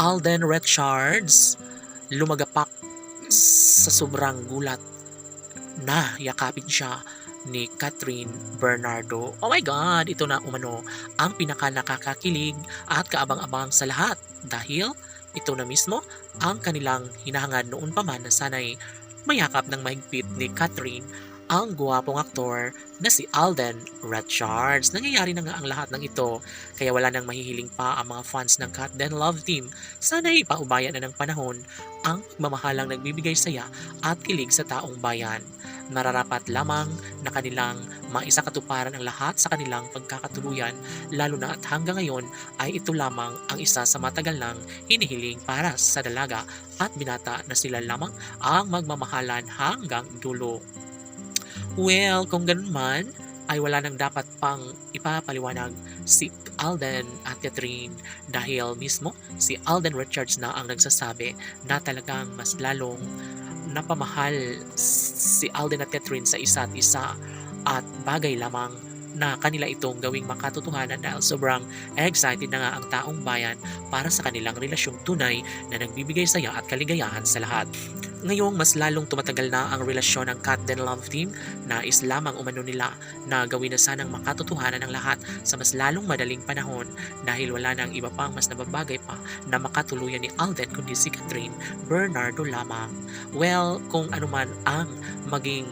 Alden Richards lumagapak sa sobrang gulat na yakapin siya ni Catherine Bernardo. Oh my God! Ito na umano ang pinaka nakakakilig at kaabang-abang sa lahat dahil ito na mismo ang kanilang hinahangad noon pa man na sana'y mayakap ng mahigpit ni Catherine ang guwapong aktor na si Alden Richards. Nangyayari na nga ang lahat ng ito kaya wala nang mahihiling pa ang mga fans ng Cat Den Love Team. Sana'y paubaya na ng panahon ang mamahalang nagbibigay saya at kilig sa taong bayan. Nararapat lamang na kanilang maisakatuparan ang lahat sa kanilang pagkakatuluyan lalo na at hanggang ngayon ay ito lamang ang isa sa matagal nang hinihiling para sa dalaga at binata na sila lamang ang magmamahalan hanggang dulo. Well, kung ganun man, ay wala nang dapat pang ipapaliwanag si Alden at Catherine dahil mismo si Alden Richards na ang nagsasabi na talagang mas lalong napamahal si Alden at Catherine sa isa't isa at bagay lamang na kanila itong gawing makatotohanan dahil sobrang excited na nga ang taong bayan para sa kanilang relasyong tunay na nagbibigay saya at kaligayahan sa lahat. Ngayong mas lalong tumatagal na ang relasyon ng Cat Den Love Team, nais lamang umano nila na gawin na sanang makatotohanan ng lahat sa mas lalong madaling panahon dahil wala nang iba pang mas nababagay pa na makatuluyan ni Alden kundi si Catherine Bernardo lamang. Well, kung ano man ang maging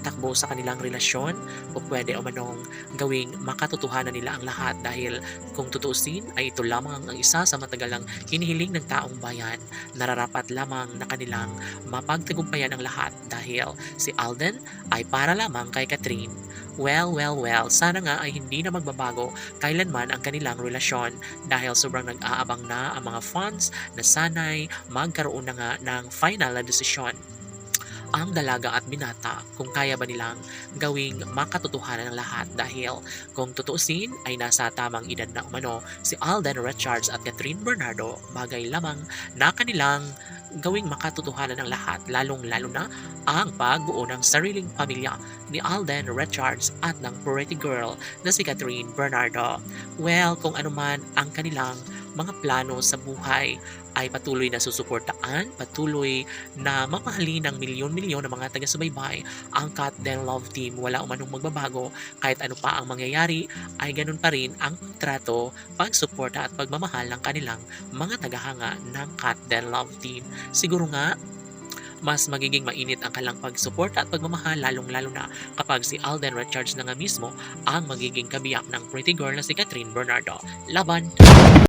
takbo sa kanilang relasyon o pwede o manong gawing makatotohanan nila ang lahat dahil kung tutuusin ay ito lamang ang isa sa matagalang hinihiling ng taong bayan. Nararapat lamang na kanilang mapagtagumpayan ang lahat dahil si Alden ay para lamang kay Catherine. Well, sana nga ay hindi na magbabago kailanman ang kanilang relasyon dahil sobrang nag-aabang na ang mga fans na sana'y magkaroon na nga ng final na desisyon ang dalaga at binata kung kaya ba nilang gawing makatotohanan ng lahat dahil kung tutuusin ay nasa tamang edad na umano si Alden Richards at Catherine Bernardo, bagay lamang na kanilang gawing makatotohanan ng lahat lalong-lalo na ang pagbuo ng sariling pamilya ni Alden Richards at ng pretty girl na si Catherine Bernardo. Well, kung ano man ang kanilang mga plano sa buhay ay patuloy na susuportaan, patuloy na mamahalin ng milyon-milyon ng mga taga-subaybay ang Cat Den Love Team. Wala umanong magbabago kahit ano pa ang mangyayari ay ganun pa rin ang trato, pagsuporta at pagmamahal ng kanilang mga tagahanga ng Cat Den Love Team. Siguro nga mas magiging mainit ang kanilang pagsuporta at pagmamahal lalong-lalo na kapag si Alden Richards na nga mismo ang magiging kabiyak ng pretty girl na si Catherine Bernardo. Laban!